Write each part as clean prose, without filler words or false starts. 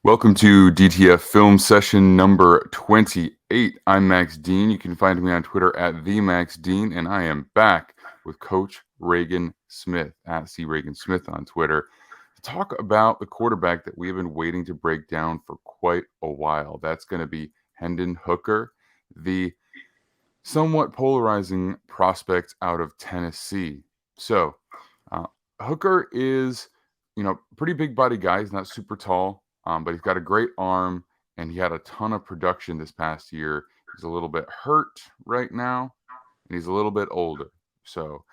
Welcome to DTF Film Session number 28. I'm Max Dean. You can find me on Twitter at @TheMaxDean, and I am back with Coach Reagan Smith at @CReaganSmith on Twitter to talk about the quarterback that we have been waiting to break down for quite a while. That's going to be Hendon Hooker, the somewhat polarizing prospect out of Tennessee. So, uh, Hooker is, pretty big body guy. He's not super tall, but he's got a great arm, and he had a ton of production this past year. He's a little bit hurt right now, and he's a little bit older. So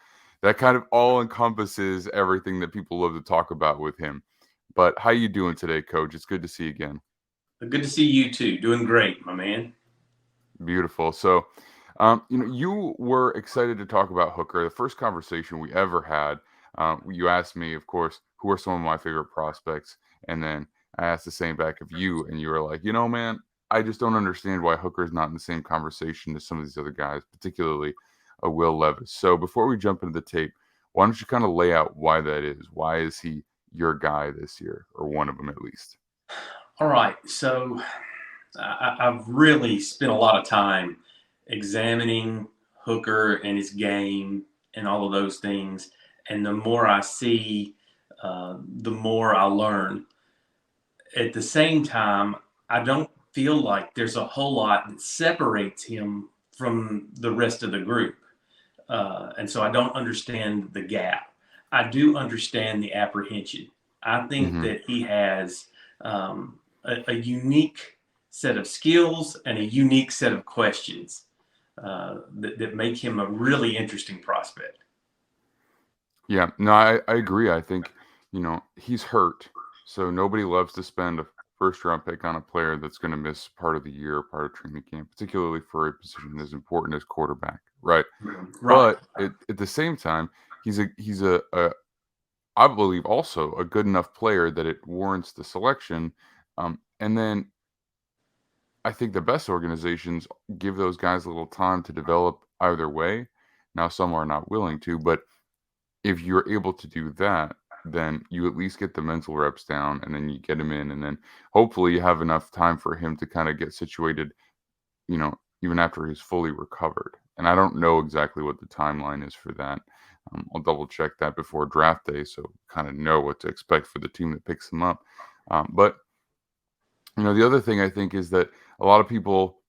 that kind of all encompasses everything that people love to talk about with him. But how you doing today, Coach? It's good to see you again. Good to see you too. Doing great, my man. Beautiful. So, you were excited to talk about Hooker. The first conversation we ever had, you asked me, of course, who are some of my favorite prospects, and then I asked the same back of you, and you were like, man, I just don't understand why Hooker's not in the same conversation as some of these other guys, particularly a Will Levis. So, before we jump into the tape, why don't you kind of lay out why that is? Why is he your guy this year, or one of them at least? All right. So I've really spent a lot of time examining Hooker and his game and all of those things. And the more I see, the more I learn. At the same time, I don't feel like there's a whole lot that separates him from the rest of the group. And so I don't understand the gap. I do understand the apprehension. I think Mm-hmm. that he has a unique set of skills and a unique set of questions that make him a really interesting prospect. Yeah, no, I agree. I think, he's hurt. So nobody loves to spend a first round pick on a player that's going to miss part of the year, part of training camp, particularly for a position as important as quarterback, right? Right. But at the same time, he's a I believe also a good enough player that it warrants the selection. And then I think the best organizations give those guys a little time to develop either way. Now, some are not willing to, but if you're able to do that, then you at least get the mental reps down and then you get him in and then hopefully you have enough time for him to kind of get situated, even after he's fully recovered. And I don't know exactly what the timeline is for that. I'll double check that before draft day so kind of know what to expect for the team that picks him up. But the other thing I think is that a lot of people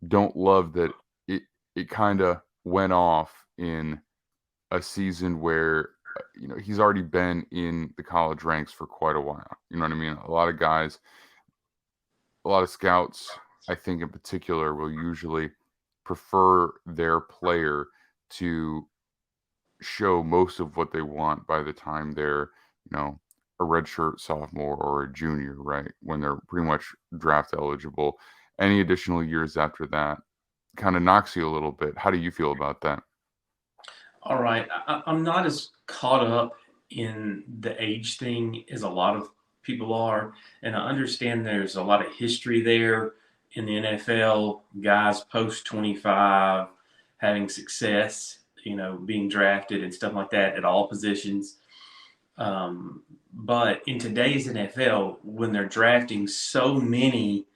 don't love that it kind of went off in a season where he's already been in the college ranks for quite a while. You know what I mean? A lot of guys, a lot of scouts, I think in particular, will usually prefer their player to show most of what they want by the time they're, a redshirt sophomore or a junior, right? When they're pretty much draft eligible. Any additional years after that kind of knocks you a little bit. How do you feel about that? All right. I'm not as caught up in the age thing as a lot of people are. And I understand there's a lot of history there in the NFL, guys post 25 having success, being drafted and stuff like that at all positions. But in today's NFL, when they're drafting so many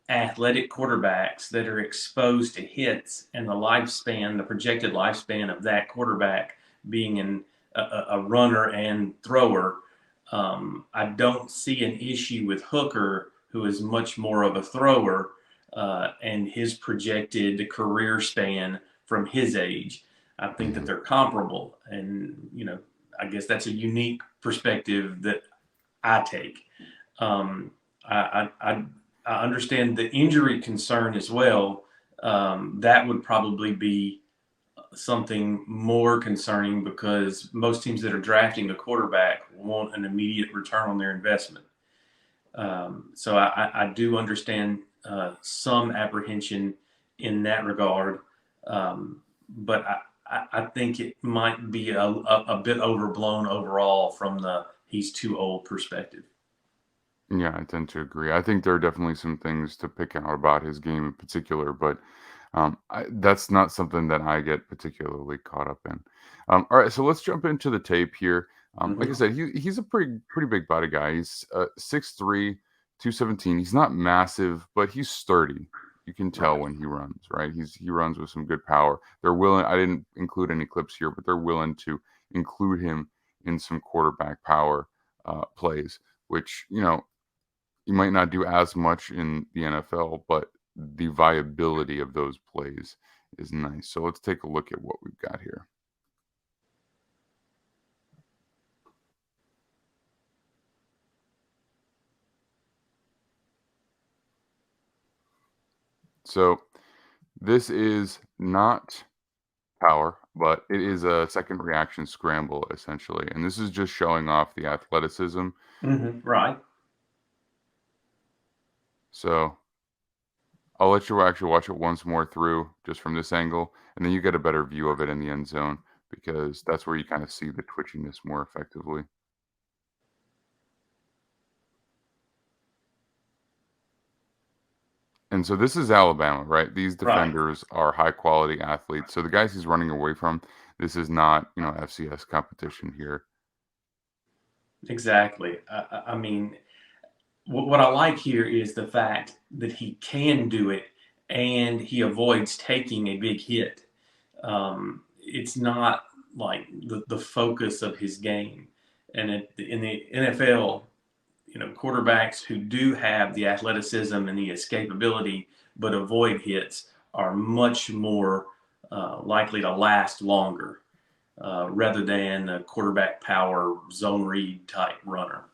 athletic quarterbacks that are exposed to hits and the projected lifespan of that quarterback being a runner and thrower, I don't see an issue with Hooker, who is much more of a thrower, and his projected career span from his age. I think that Mhm. they're comparable, and I guess that's a unique perspective that I take. Um, I understand the injury concern as well. That would probably be something more concerning because most teams that are drafting a quarterback want an immediate return on their investment. So I do understand some apprehension in that regard, but I think it might be a bit overblown overall from the he's too old perspective. Yeah, I tend to agree. I think there are definitely some things to pick out about his game in particular, but that's not something that I get particularly caught up in. All right, so let's jump into the tape here. Like I Mm-hmm. said, he's a pretty big body guy. He's 6'3", 217. He's not massive, but he's sturdy. You can tell Right. when he runs, right? He runs with some good power. They're willing. I didn't include any clips here, but they're willing to include him in some quarterback power plays, which you might not do as much in the NFL, but the viability of those plays is nice. So let's take a look at what we've got here. So this is not power, but it is a second reaction scramble essentially. And this is just showing off the athleticism. Right. So I'll let you actually watch it once more through just from this angle, and then you get a better view of it in the end zone because that's where you kind of see the twitchiness more effectively. And so this is Alabama, right? These Right. defenders are high quality athletes. So the guys he's running away from, this is not, FCS competition here. Exactly. I mean, what I like here is the fact that he can do it and he avoids taking a big hit. It's not like the focus of his game. And in the NFL, quarterbacks who do have the athleticism and the escapability but avoid hits are much more likely to last longer rather than a quarterback power zone read type runner.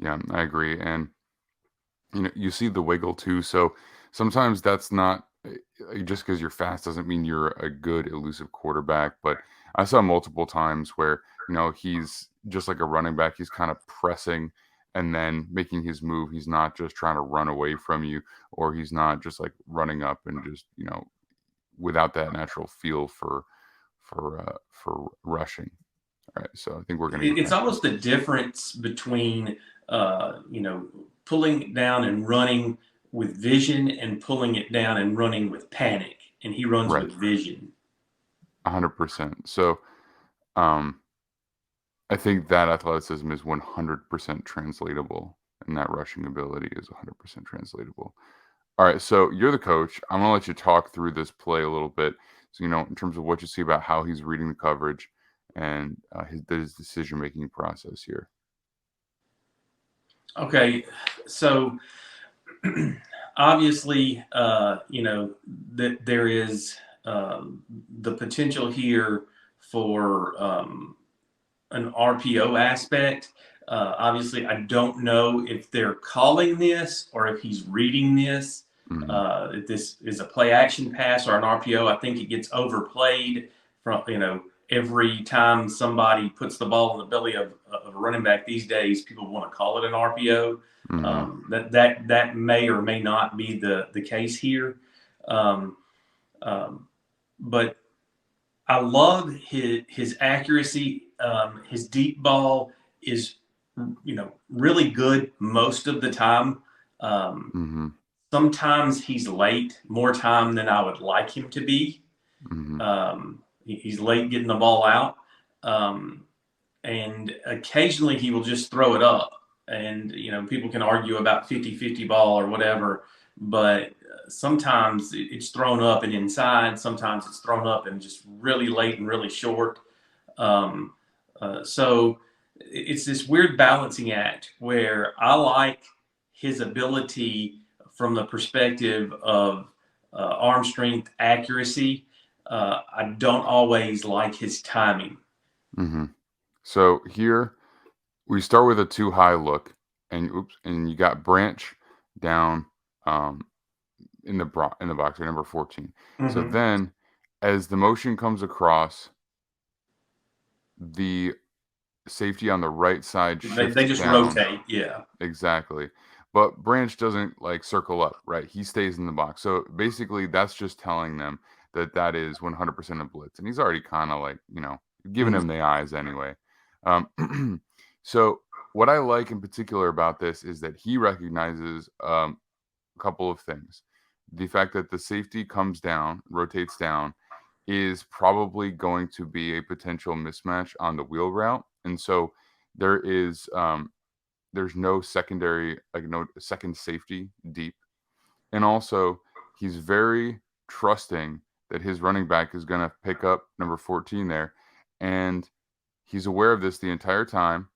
Yeah, I agree. And you see the wiggle too. So sometimes that's not just because you're fast doesn't mean you're a good elusive quarterback. But I saw multiple times where, he's just like a running back. He's kind of pressing and then making his move. He's not just trying to run away from you, or he's not just like running up and just, without that natural feel for rushing. All right. So I think we're going to go It's back. almost the difference between pulling it down and running with vision and pulling it down and running with panic. And he runs Right. with vision. 100%. So, um, I think that athleticism is 100% translatable, and that rushing ability is 100% translatable. All right, so you're the coach. I'm gonna let you talk through this play a little bit, so in terms of what you see about how he's reading the coverage and his decision making process here. Okay, so obviously, that there is the potential here for an RPO aspect. Obviously, I don't know if they're calling this or if he's reading this. Hmm. If this is a play action pass or an RPO, I think it gets overplayed from every time somebody puts the ball in the belly of a running back these days. People want to call it an RPO. Hmm. That may or may not be the case here. Um, but I love his accuracy. His deep ball is, really good most of the time. Um, Hmm. Sometimes he's late, more time than I would like him to be. Hmm. He's late getting the ball out, um, and occasionally he will just throw it up. And people can argue about 50-50 ball or whatever, but sometimes it's thrown up and inside. Sometimes it's thrown up and just really late and really short. Um, so it's this weird balancing act where I like his ability from the perspective of arm strength, accuracy. I don't always like his timing. Hmm. So here we start with a too high look, and you got Branch down um, in the box, right, number 14. So Mm-hmm. then, as the motion comes across, the safety on the right side They shifts just down. rotate. Yeah. Exactly. But Branch doesn't like circle up, right? He stays in the box. So basically, that's just telling them that that is 100% a blitz. And he's already kind of like, giving Mhm. him the eyes anyway. So, what I like in particular about this is that he recognizes a couple of things. The fact that the safety comes down, rotates down, is probably going to be a potential mismatch on the wheel route. And so there is there's no secondary, like no second safety deep. And also, he's very trusting that his running back is going to pick up number 14 there. And he's aware of this the entire time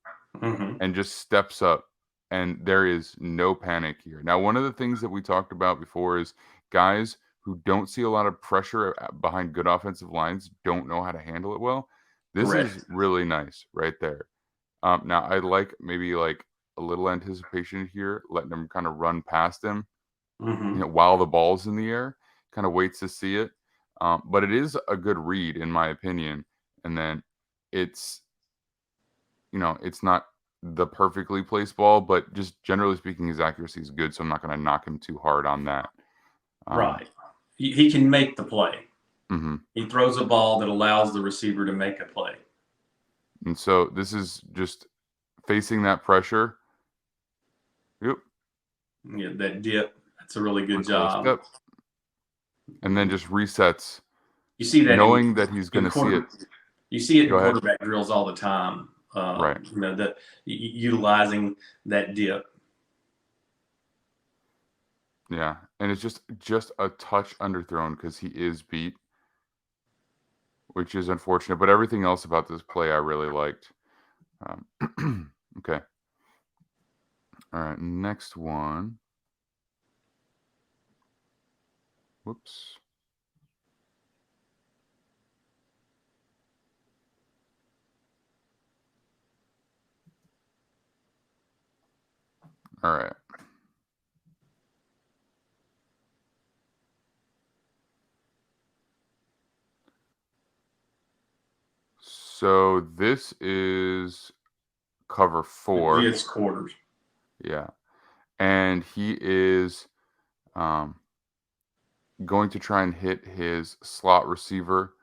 Mm-hmm. and just steps up. And there is no panic here. Now, one of the things that we talked about before is guys who don't see a lot of pressure behind good offensive lines don't know how to handle it well. This is Correct. really nice right there. Now, I like maybe like a little anticipation here, letting him kind of run past him, Mm-hmm. while the ball's in the air, kind of waits to see it. But it is a good read, in my opinion. And then it's, it's not the perfectly placed ball, but just generally speaking, his accuracy is good. So I'm not going to knock him too hard on that. Um, Right. He can make the play. mhm. He throws a ball that allows the receiver to make a play. And so this is just facing that pressure. Yep. Yeah, that dip. That's a really good Quick little job. step. And then just resets, You see that knowing that he's going in to see it. you see it Go in ahead. quarterback drills all the time. Right. That utilizing that dip. Yeah. And it's just a touch underthrown because he is beat, which is unfortunate. But everything else about this play I really liked. Okay. All right. Next one. Whoops. All right. So this is cover 4. It's quarters. Yeah. And he is going to try and hit his slot receiver,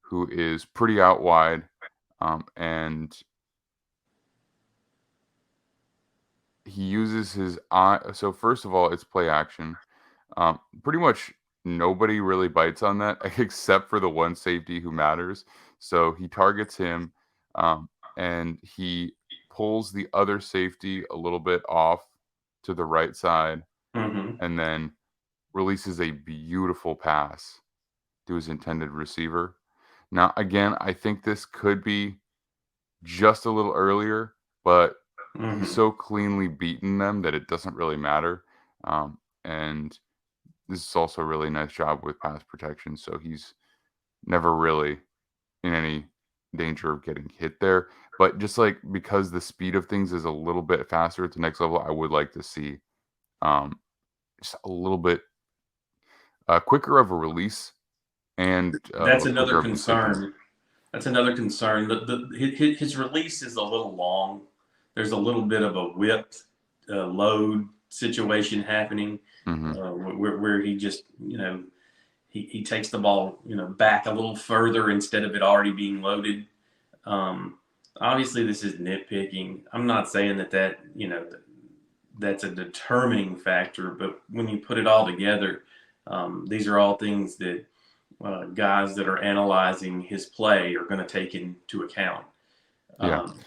who is pretty out wide. And he uses his eye. So, first of all, it's play action. Pretty much nobody really bites on that except for the one safety who matters. So, he targets him, and he pulls the other safety a little bit off to the right side Mm-hmm. and then releases a beautiful pass to his intended receiver. Now, again, I think this could be just a little earlier, but he's Mm-hmm. so cleanly beaten them that it doesn't really matter. And this is also a really nice job with pass protection. So he's never really in any danger of getting hit there. But just like because the speed of things is a little bit faster at the next level, I would like to see um, just a little bit quicker of a release and That's quicker another of a signal. concern. That's another concern. His release is a little long. There's a little bit of a whipped load situation happening Hmm. where he just, he takes the ball, back a little further instead of it already being loaded. Obviously, this is nitpicking. I'm not saying that's a determining factor, but when you put it all together, these are all things that guys that are analyzing his play are going to take into account. Yeah. Um,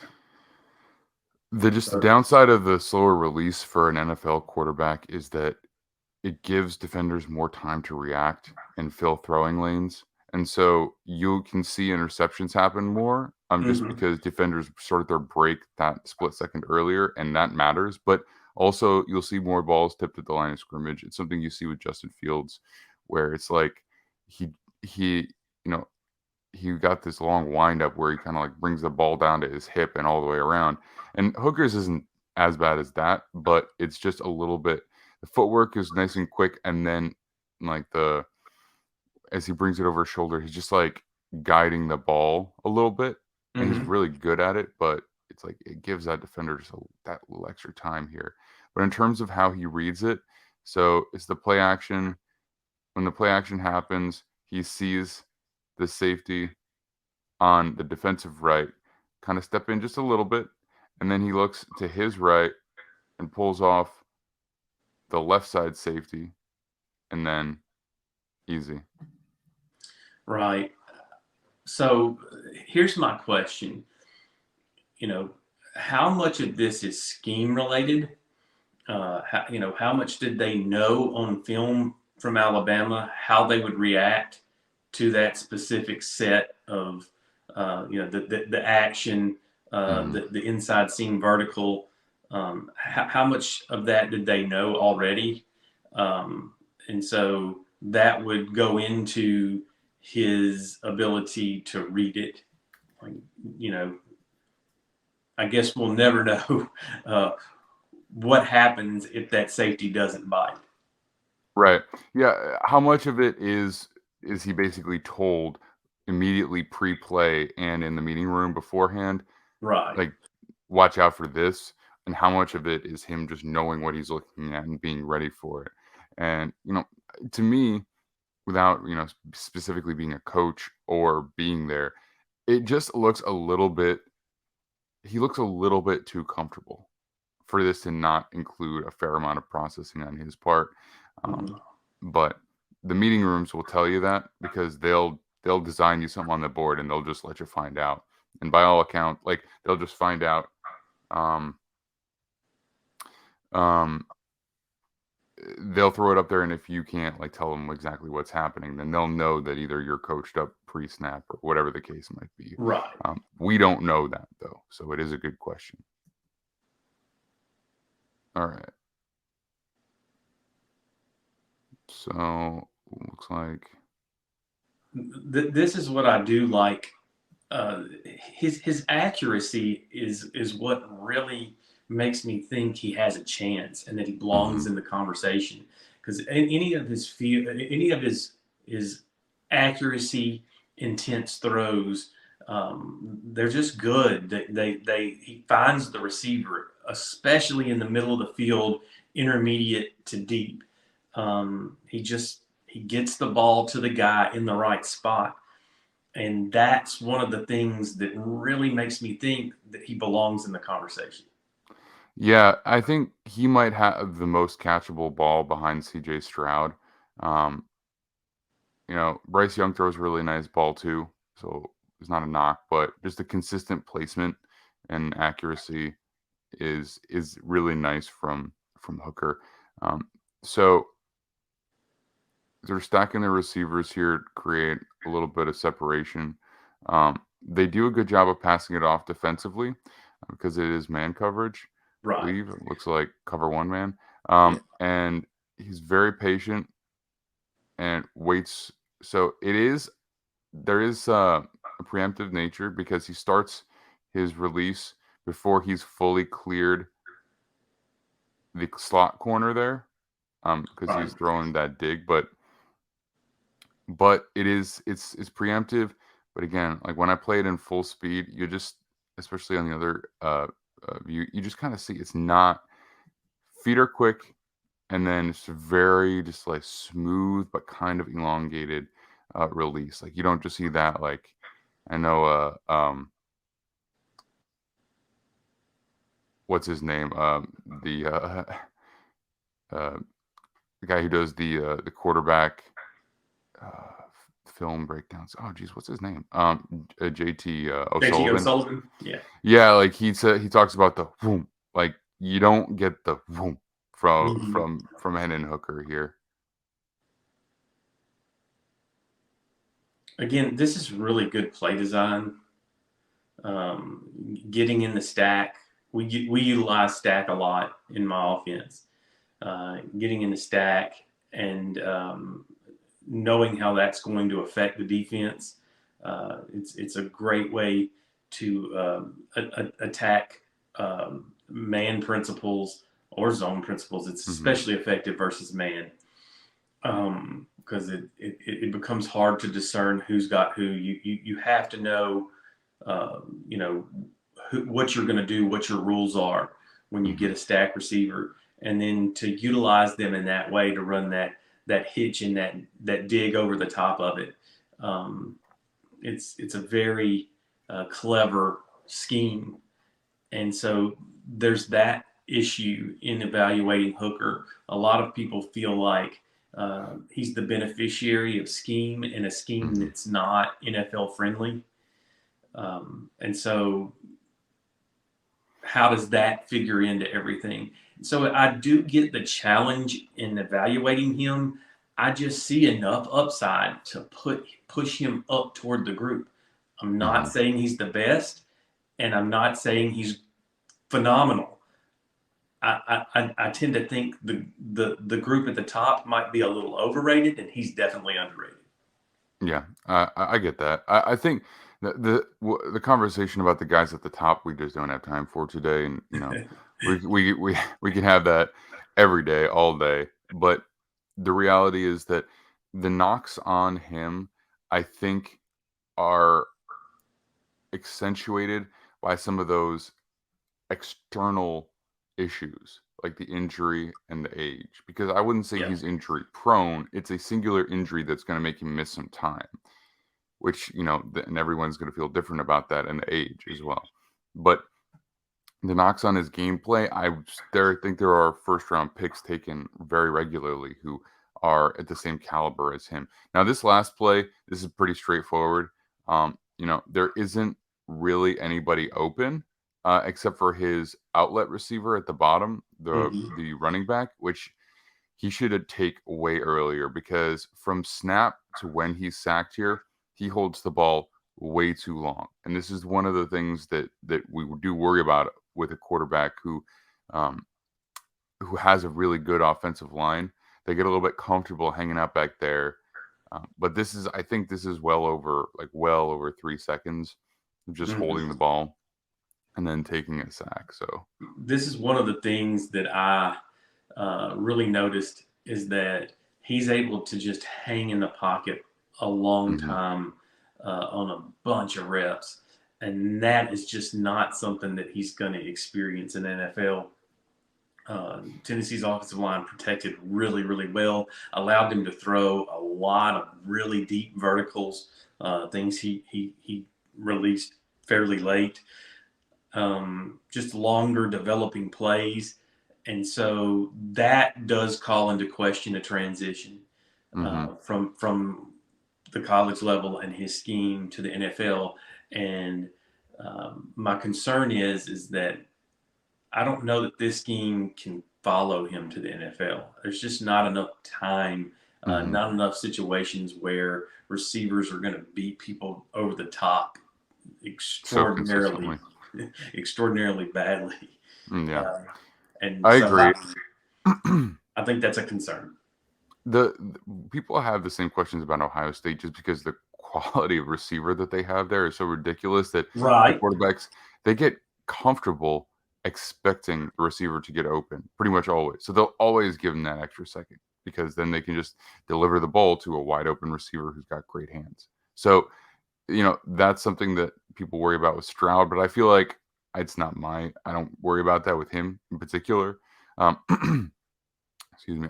The downside of the slower release for an NFL quarterback is that it gives defenders more time to react and fill throwing lanes. And so you can see interceptions happen more just mhm. because defenders started their break that split second earlier, and that matters. But also, you'll see more balls tipped at the line of scrimmage. It's something you see with Justin Fields, where it's like he he you know he got this long windup where he kind of like brings the ball down to his hip and all the way around. And Hooker's isn't as bad as that, but it's just a little bit. The footwork is nice and quick, and then like as he brings it over his shoulder, he's just like guiding the ball a little bit, and he's Mhm. really good at it. But it's like it gives that defender just that little extra time here. But in terms of how he reads it, so it's the play action. When the play action happens, he sees the safety on the defensive right, kind of step in just a little bit, and then he looks to his right and pulls off the left side safety, and then easy. Right. So here's my question. You know, how much of this is scheme related? How much did they know on film from Alabama how they would react to that specific set of the action, Hmm. the inside seam vertical. How much of that did they know already? And so that would go into his ability to read it. Like, you know, I guess we'll never know what happens if that safety doesn't bite. Right. Yeah. How much of it is he basically told immediately pre-play and in the meeting room beforehand, Right. like, watch out for this, and how much of it is him just knowing what he's looking at and being ready for it. And to me, without specifically being a coach or being there, it just looks a little bit. He looks a little bit too comfortable for this to not include a fair amount of processing on his part. Mhm. Um, but the meeting rooms will tell you that because they'll design you something on the board and they'll just let you find out. And by all account, like they'll just find out. Um, um, they'll throw it up there, and if you can't like tell them exactly what's happening, then they'll know that either you're coached up pre-snap or whatever the case might be. Right. We don't know that though, so it is a good question. All right. So looks like. This is what I do like. His accuracy is what really makes me think he has a chance and that he belongs Mhm. in the conversation. Because any of his accuracy, intense throws, they're just good. He finds the receiver, especially in the middle of the field, intermediate to deep. He gets the ball to the guy in the right spot, and that's one of the things that really makes me think that he belongs in the conversation. Yeah, I think he might have the most catchable ball behind CJ Stroud. Um, Bryce Young throws a really nice ball too, so it's not a knock, but just the consistent placement and accuracy is really nice from Hooker. Um, so they're stacking their receivers here to create a little bit of separation. They do a good job of passing it off defensively because it is man coverage. I Right. believe it looks like cover one man. Yeah. And he's very patient and waits. So there is a preemptive nature because he starts his release before he's fully cleared the slot corner there, because Right. he's throwing that dig, but it's preemptive. But again, like when I play it in full speed, you just, especially on the other view, you just kind of see it's not, feet are quick, and then it's very just like smooth but kind of elongated release. Like you don't just see that, like, I know what's his name, uh the guy who does the quarterback film breakdowns. Oh geez, what's his name? JT JT O'Sullivan. O'Sullivan. Yeah. Yeah, like he talks about the boom. Like you don't get the boom from Mhm. from Hendon Hooker here. Again, this is really good play design. Getting in the stack. We utilize stack a lot in my offense. Getting in the stack and knowing how that's going to affect the defense. It's a great way to attack man principles or zone principles. It's Hmm. especially effective versus man, because it becomes hard to discern who's got who. You have to know, you know, what you're going to do, what your rules are when you Hmm. get a stack receiver, and then to utilize them in that way to run that hitch and that dig over the top of it. Um, it's a very clever scheme, and so there's that issue in evaluating Hooker. A lot of people feel like he's the beneficiary of scheme and a scheme Hmm. that's not NFL friendly. And so how does that figure into everything? So I do get the challenge in evaluating him. I just see enough upside to push him up toward the group. I'm not Mhm. saying he's the best, and I'm not saying he's phenomenal. I tend to think the group at the top might be a little overrated, and he's definitely underrated. Yeah, I get that. I think the conversation about the guys at the top we just don't have time for today, and we can have that every day, all day. But the reality is that the knocks on him, I think, are accentuated by some of those external issues, like the injury and the age. Because I wouldn't say Yeah. he's injury prone; it's a singular injury that's going to make him miss some time. Which, and everyone's going to feel different about that and the age as well. But the knocks on his gameplay, think there are first round picks taken very regularly who are at the same caliber as him. Now, this last play, this is pretty straightforward. There isn't really anybody open except for his outlet receiver at the bottom, the Hmm. the running back, which he should have take way earlier because from snap to when he's sacked here, he holds the ball way too long. And this is one of the things that we do worry about with a quarterback um, who has a really good offensive line. They get a little bit comfortable hanging out back there. But I think this is well over 3 seconds of just holding Hmm. the ball and then taking a sack. So, This is one of the things that I really noticed is that he's able to just hang in the pocket a long mhm, time on a bunch of reps. And that is just not something that he's going to experience in the NFL. Tennessee's offensive line protected really, really well, allowed him to throw a lot of really deep verticals, things he released fairly late, just longer developing plays. And so that does call into question a transition mhm, from the college level and his scheme to the NFL. And my concern is that I don't know that this scheme can follow him to the NFL. There's just not enough time, mhm. not enough situations where receivers are going to beat people over the top So extraordinarily, consistently. extraordinarily badly. Yeah, Uh, and I so agree. I think that's a concern. The people have the same questions about Ohio State just because the quality of receiver that they have there is so ridiculous that the Right. quarterbacks, they get comfortable expecting the receiver to get open pretty much always. So they'll always give him that extra second because then they can just deliver the ball to a wide open receiver who's got great hands. So, that's something that people worry about with Stroud, but I feel like I don't worry about that with him in particular. Excuse me.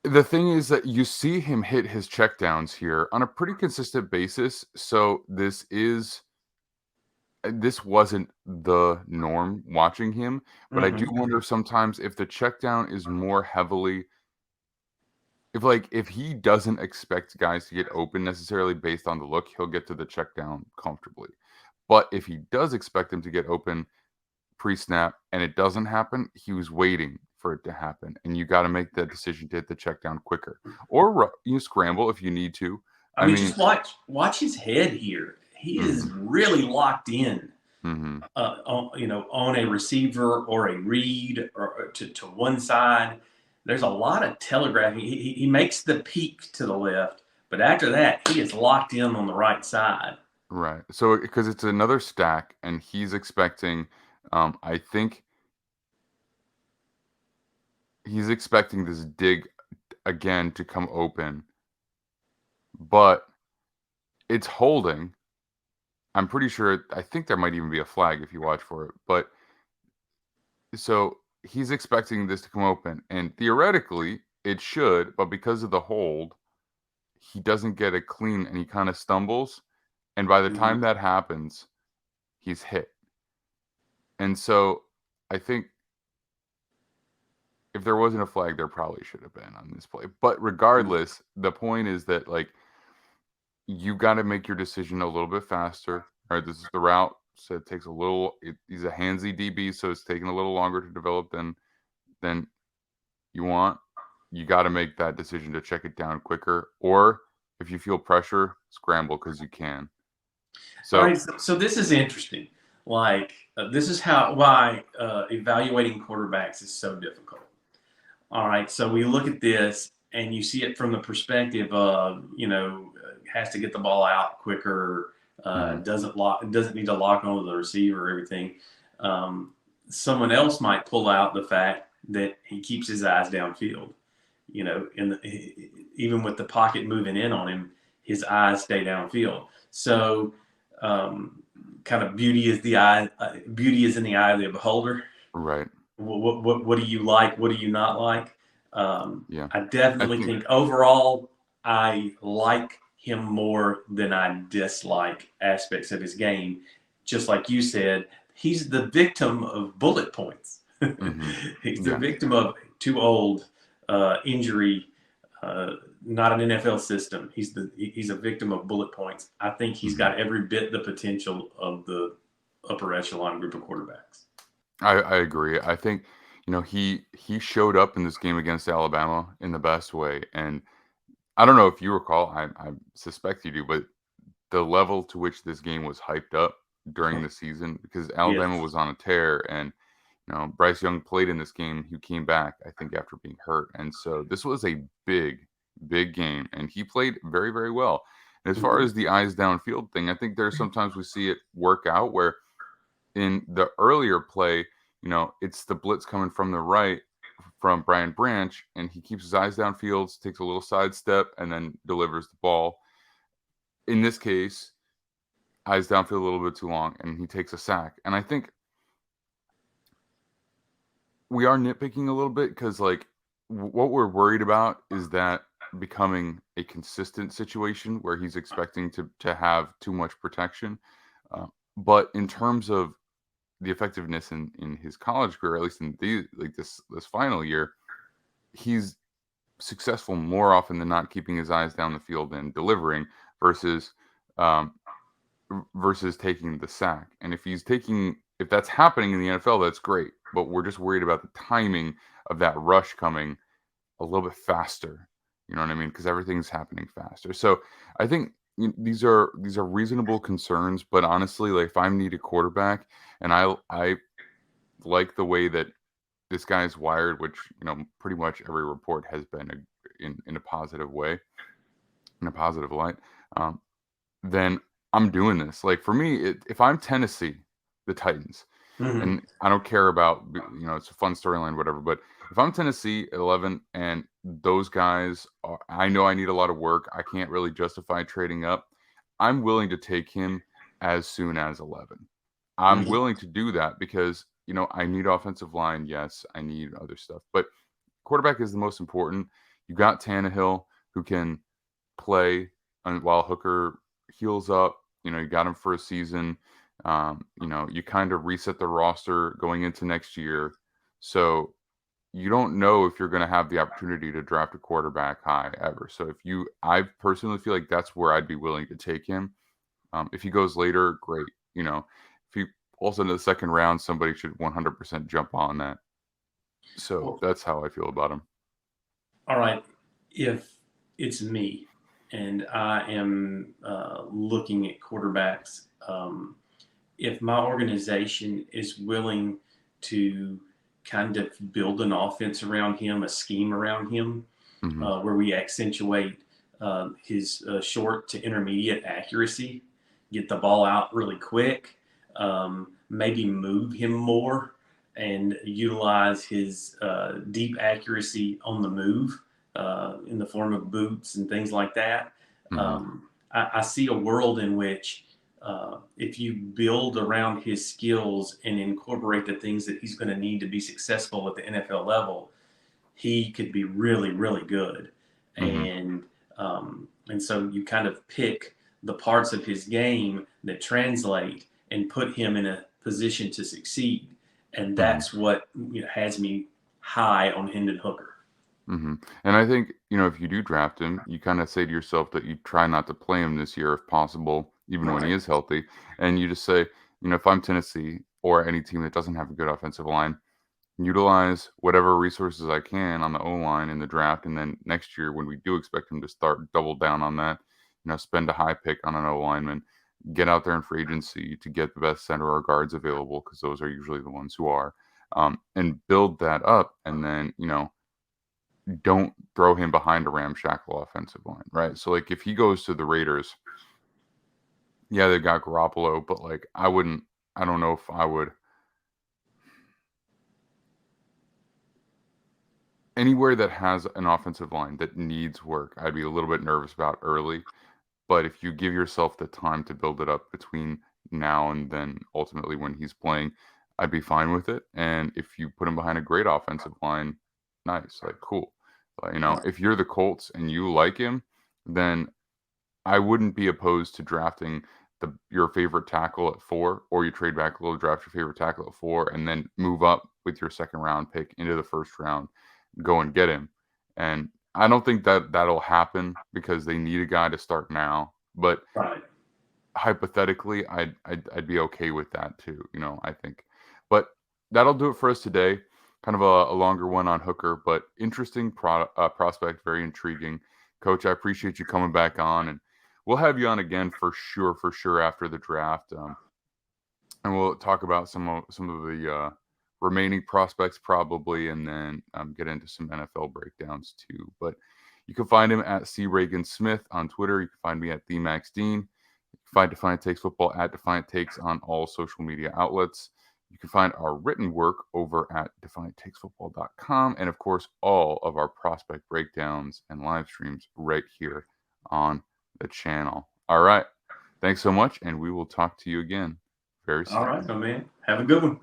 The thing is that you see him hit his checkdowns here on a pretty consistent basis. So this wasn't the norm watching him, but I do Hmm. wonder sometimes if the checkdown is more heavily if he doesn't expect guys to get open necessarily based on the look, he'll get to the checkdown comfortably. But if he does expect them to get open pre-snap and it doesn't happen, he was waiting for it to happen, and you got to make that decision to hit the check down quicker, or you scramble if you need to. I I mean, mean, just watch his head here. He is mhm, really locked in, mhm, on a receiver or a read or to one side. There's a lot of telegraphing. He makes the peak to the left, but after that, he is locked in on the right side. right. So because it's another stack, and he's expecting, I think he's expecting this dig again to come open, but it's holding. I'm pretty sure. I think there might even be a flag if you watch for it, but so he's expecting this to come open, and theoretically it should, but because of the hold, he doesn't get it clean and he kind of stumbles. And by the Mhm. time that happens, he's hit. And so I think if there wasn't a flag, there probably should have been on this play. But regardless, the point is that you got to make your decision a little bit faster. All right, this is the route. said, takes a little. He's a handsy DB, so it's taking a little longer to develop than you want. You got to make that decision to check it down quicker, or if you feel pressure, scramble because you can. All So right, so this is interesting. Like this is why evaluating quarterbacks is so difficult. All right, so we look at this and you see it from the perspective of has to get the ball out quicker, mhm, doesn't need to lock onto the receiver, everything. Someone else might pull out the fact that he keeps his eyes downfield. Even with the pocket moving in on him, his eyes stay downfield. So, kind of beauty is the eye. Beauty is in the eye of the beholder. right, What do you like? What do you not like? yeah, I I definitely think think overall I like him more than I dislike aspects of his game. Just like you said, he's the victim of bullet points. mhm, He's the yeah, victim of too old, injury, not an NFL system. He's a victim of bullet points. I think he's mhm. got every bit the potential of the upper echelon group of quarterbacks. I agree. I think he showed up in this game against Alabama in the best way, and I don't know if you recall. I suspect you do, but the level to which this game was hyped up during the season because Alabama Yes. was on a tear, and Bryce Young played in this game. He came back, I think, after being hurt, and so this was a big game, and he played very, very well. And as far Mhm. as the eyes downfield thing, I think there's sometimes we see it work out where in the earlier play, it's the blitz coming from the right from Brian Branch, and he keeps his eyes downfield, takes a little sidestep, and then delivers the ball. In this case, eyes downfield a little bit too long, and he takes a sack. And I think we are nitpicking a little bit because, like, what we're worried about is that becoming a consistent situation where he's expecting to have too much protection. Uh, but in terms of the effectiveness in his college career, at least in this final year, he's successful more often than not keeping his eyes down the field and delivering versus um, versus taking the sack. And if that's happening in the NFL, that's great. But we're just worried about the timing of that rush coming a little bit faster. You know what I mean? Because everything's happening faster. So I think these are reasonable concerns. But honestly, like if I need a quarterback, and I like the way that this guy's wired, which pretty much every report has been in a positive way, in a positive light. Um, then I'm doing this. Like for me, if I'm Tennessee, the Titans, Mhm. and I don't care about it's a fun storyline, whatever. But if I'm Tennessee at 11, and those guys, I know I need a lot of work. I can't really justify trading up. I'm willing to take him as soon as 11. I'm Mhm. willing to do that because I need offensive line. Yes, I need other stuff, but quarterback is the most important. You got Tannehill who can play while Hooker heals up. You got him for a season. You kind of reset the roster going into next year. So you don't know if you're going to have the opportunity to draft a quarterback high ever. So I personally feel like that's where I'd be willing to take him. If he goes later, great. If he falls into the second round, somebody should 100% jump on that. So Well, that's how I feel about him. all right. If it's me and I am looking at quarterbacks, if my organization is willing to kind of build an offense around him, a scheme around him, Hmm. where we accentuate his short to intermediate accuracy, get the ball out really quick, maybe move him more, and utilize his deep accuracy on the move in the form of boots and things like that. Hmm. I see a world in which if you build around his skills and incorporate the things that he's going to need to be successful at the NFL level, he could be really, really good. Hmm. And so you kind of pick the parts of his game that translate and put him in a position to succeed. And Hmm. that's what has me high on Hendon Hooker. Hmm. And I think, if you do draft him, you kind of say to yourself that you try not to play him this year if possible, even when he Right. is healthy. And you just say, if I'm Tennessee or any team that doesn't have a good offensive line, utilize whatever resources I can on the O-line in the draft, and then next year when we do expect him to start, double down on that, spend a high pick on an O-lineman, get out there in free agency to get the best center or guards available, because those are usually the ones who are, and build that up, and then, don't throw him behind a ramshackle offensive line, right? So, like, if he goes to the Raiders, yeah, they got Garoppolo, but, like, I don't know if I would. Anywhere that has an offensive line that needs work, I'd be a little bit nervous about early. But if you give yourself the time to build it up between now and then, ultimately when he's playing, I'd be fine with it. And if you put him behind a great offensive line, nice, like, cool. But, if you're the Colts and you like him, then I wouldn't be opposed to drafting your favorite tackle at 4, or you trade back a little, draft your favorite tackle at 4, and then move up with your second round pick into the first round, go and get him. And I don't think that'll happen because they need a guy to start now. But Right. hypothetically, I'd be okay with that too. I think. But that'll do it for us today. Kind of a longer one on Hooker, but interesting prospect, very intriguing. Coach, I appreciate you coming back on, and we'll have you on again for sure after the draft, and we'll talk about some of the remaining prospects probably, and then get into some NFL breakdowns too. But you can find him at C. Reagan Smith on Twitter. You can find me at TheMaxDean. You can find Defiant Takes Football at Defiant Takes on all social media outlets. You can find our written work over at defianttakesfootball.com, and of course, all of our prospect breakdowns and live streams right here on the channel. All right. Thanks so much, and we will talk to you again very soon. All right, my man. Have a good one.